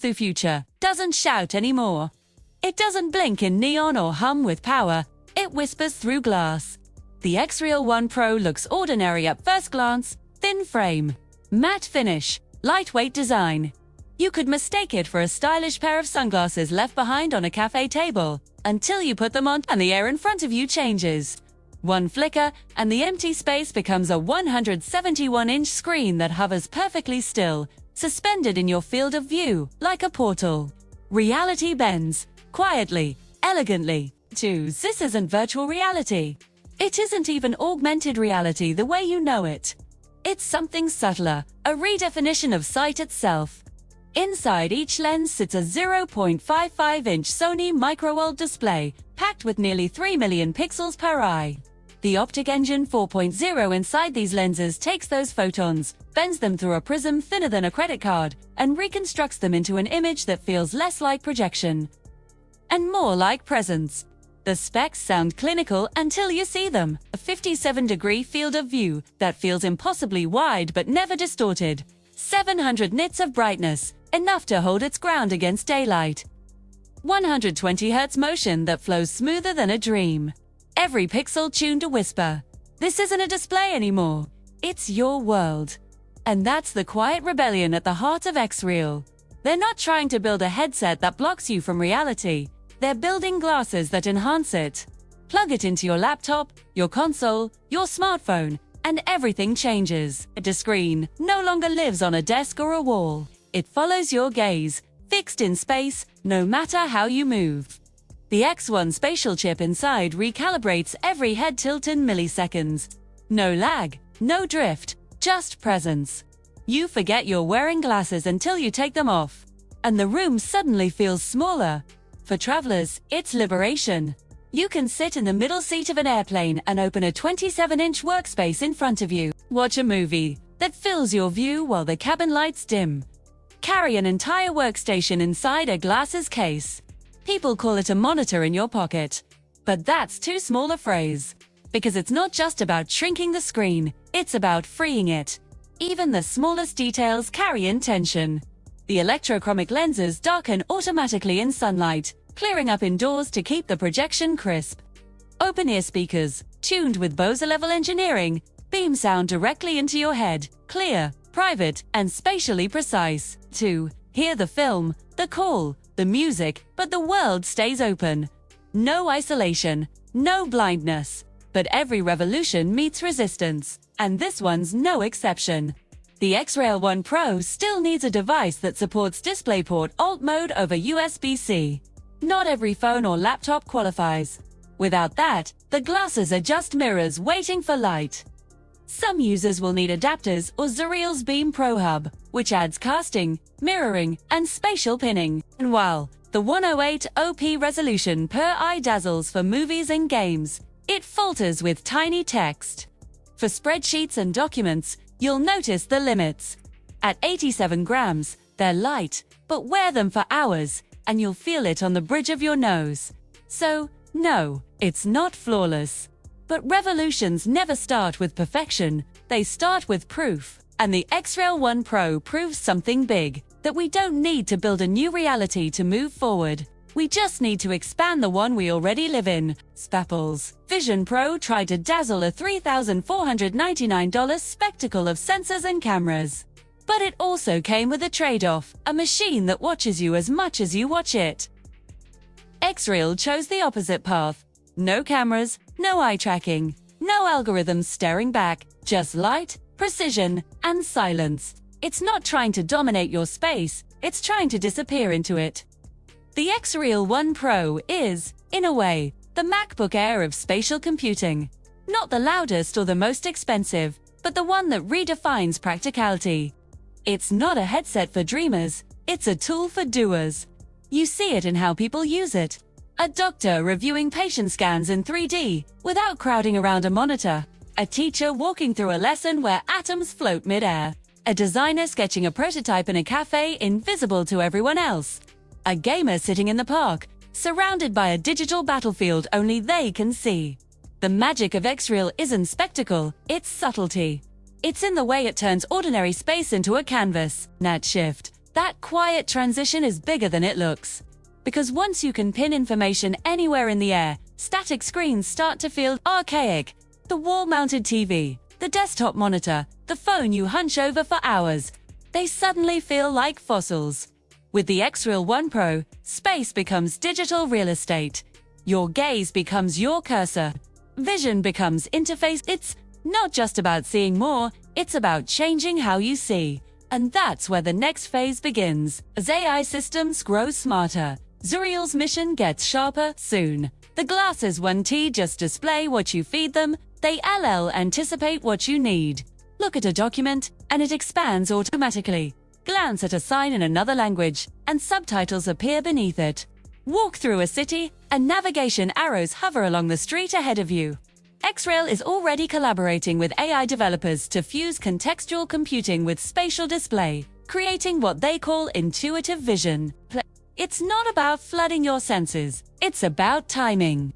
The future doesn't shout anymore. It doesn't blink in neon or hum with power, it whispers through glass. The Xreal One Pro looks ordinary at first glance: thin frame, matte finish, lightweight design. You could mistake it for a stylish pair of sunglasses left behind on a cafe table, until you put them on and the air in front of you changes. One flicker, and the empty space becomes a 171-inch screen that hovers perfectly still, suspended in your field of view, like a portal. Reality bends, quietly, elegantly, to this isn't virtual reality. It isn't even augmented reality the way you know it. It's something subtler, a redefinition of sight itself. Inside each lens sits a 0.55-inch Sony micro-OLED display, packed with nearly 3 million pixels per eye. The Optic Engine 4.0 inside these lenses takes those photons, bends them through a prism thinner than a credit card, and reconstructs them into an image that feels less like projection and more like presence. The specs sound clinical until you see them. A 57-degree field of view that feels impossibly wide but never distorted. 700 nits of brightness, enough to hold its ground against daylight. 120 Hz motion that flows smoother than a dream. Every pixel tuned to whisper, "This isn't a display anymore, it's your world." And that's the quiet rebellion at the heart of Xreal. They're not trying to build a headset that blocks you from reality. They're building glasses that enhance it. Plug it into your laptop, your console, your smartphone, and everything changes. The screen no longer lives on a desk or a wall. It follows your gaze, fixed in space, no matter how you move. The X1 Spatial chip inside recalibrates every head tilt in milliseconds. No lag, no drift, just presence. You forget you're wearing glasses until you take them off, and the room suddenly feels smaller. For travelers, it's liberation. You can sit in the middle seat of an airplane and open a 27-inch workspace in front of you. Watch a movie that fills your view while the cabin lights dim. Carry an entire workstation inside a glasses case. People call it a monitor in your pocket. But that's too small a phrase. Because it's not just about shrinking the screen, it's about freeing it. Even the smallest details carry intention. The electrochromic lenses darken automatically in sunlight, clearing up indoors to keep the projection crisp. Open-ear speakers, tuned with Bose-level engineering, beam sound directly into your head, clear, private, and spatially precise. To hear the film, the call, the music, but the world stays open. No isolation, no blindness. But every revolution meets resistance, and this one's no exception. The Xreal One Pro still needs a device that supports DisplayPort Alt Mode over USB-C. Not every phone or laptop qualifies. Without that, the glasses are just mirrors waiting for light. Some users will need adapters or Xreal's Beam Pro Hub, which adds casting, mirroring, and spatial pinning. And while the 108p resolution per eye dazzles for movies and games, it falters with tiny text. For spreadsheets and documents, you'll notice the limits. At 87 grams, they're light, but wear them for hours, and you'll feel it on the bridge of your nose. So, no, it's not flawless. But revolutions never start with perfection, they start with proof. And the Xreal One Pro proves something big, that we don't need to build a new reality to move forward. We just need to expand the one we already live in. Spatial's Vision Pro tried to dazzle a $3,499 spectacle of sensors and cameras. But it also came with a trade-off, a machine that watches you as much as you watch it. Xreal chose the opposite path. No cameras, no eye tracking, no algorithms staring back, just light, precision, and silence. It's not trying to dominate your space, it's trying to disappear into it. The Xreal One Pro is, in a way, the MacBook Air of spatial computing. Not the loudest or the most expensive, but the one that redefines practicality. It's not a headset for dreamers, it's a tool for doers. You see it in how people use it. A doctor reviewing patient scans in 3D without crowding around a monitor. A teacher walking through a lesson where atoms float mid-air. A designer sketching a prototype in a cafe invisible to everyone else. A gamer sitting in the park, surrounded by a digital battlefield only they can see. The magic of Xreal isn't spectacle, it's subtlety. It's in the way it turns ordinary space into a canvas. That shift That quiet transition is bigger than it looks. Because once you can pin information anywhere in the air, static screens start to feel archaic. The wall-mounted TV, the desktop monitor, the phone you hunch over for hours, they suddenly feel like fossils. With the Xreal One Pro, space becomes digital real estate. Your gaze becomes your cursor. Vision becomes interface. It's not just about seeing more, it's about changing how you see. And that's where the next phase begins. As AI systems grow smarter, Xreal's mission gets sharper soon. The glasses won't just display what you feed them, they anticipate what you need. Look at a document, and it expands automatically. Glance at a sign in another language, and subtitles appear beneath it. Walk through a city, and navigation arrows hover along the street ahead of you. Xreal is already collaborating with AI developers to fuse contextual computing with spatial display, creating what they call intuitive vision. It's not about flooding your senses, it's about timing.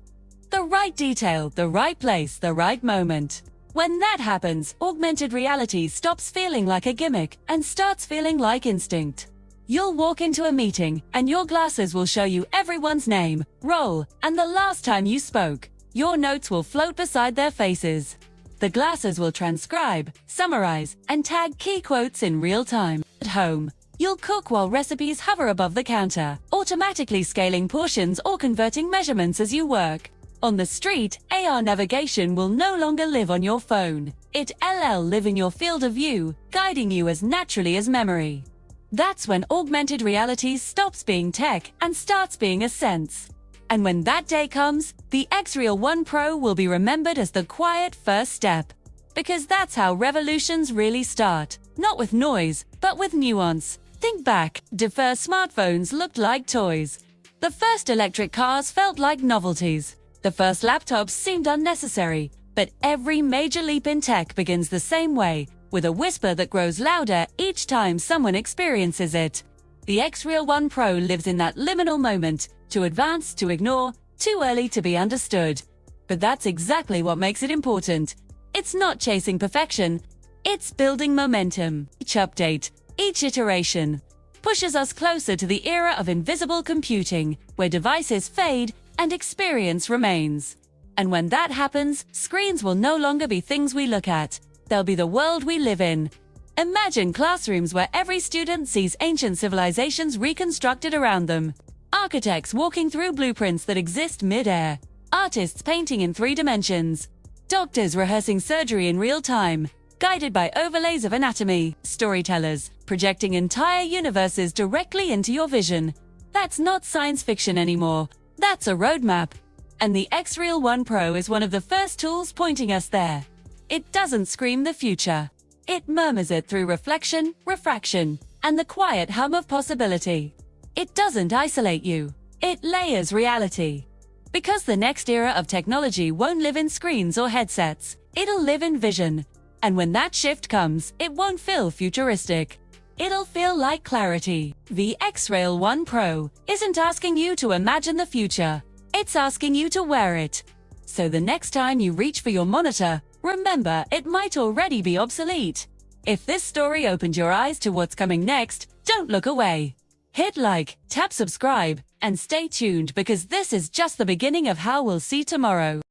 The right detail, the right place, the right moment. When that happens, augmented reality stops feeling like a gimmick and starts feeling like instinct. You'll walk into a meeting, and your glasses will show you everyone's name, role, and the last time you spoke. Your notes will float beside their faces. The glasses will transcribe, summarize, and tag key quotes in real time. At home, you'll cook while recipes hover above the counter, automatically scaling portions or converting measurements as you work. On the street, AR navigation will no longer live on your phone. It'll live in your field of view, guiding you as naturally as memory. That's when augmented reality stops being tech and starts being a sense. And when that day comes, the Xreal One Pro will be remembered as the quiet first step. Because that's how revolutions really start. Not with noise, but with nuance. Think back, first smartphones looked like toys. The first electric cars felt like novelties. The first laptops seemed unnecessary. But every major leap in tech begins the same way, with a whisper that grows louder each time someone experiences it. The Xreal One Pro lives in that liminal moment, too advanced to ignore, too early to be understood. But that's exactly what makes it important. It's not chasing perfection, it's building momentum. Each update, each iteration, pushes us closer to the era of invisible computing, where devices fade and experience remains. And when that happens, screens will no longer be things we look at, they'll be the world we live in. Imagine classrooms where every student sees ancient civilizations reconstructed around them. Architects walking through blueprints that exist mid-air. Artists painting in 3 dimensions. Doctors rehearsing surgery in real time, guided by overlays of anatomy. Storytellers projecting entire universes directly into your vision. That's not science fiction anymore. That's a roadmap. And the Xreal One Pro is one of the first tools pointing us there. It doesn't scream the future. It murmurs it through reflection, refraction, and the quiet hum of possibility. It doesn't isolate you. It layers reality. Because the next era of technology won't live in screens or headsets, it'll live in vision. And when that shift comes, it won't feel futuristic. It'll feel like clarity. The Xreal One Pro isn't asking you to imagine the future. It's asking you to wear it. So the next time you reach for your monitor, remember, it might already be obsolete. If this story opened your eyes to what's coming next, don't look away. Hit like, tap subscribe, and stay tuned because this is just the beginning of how we'll see tomorrow.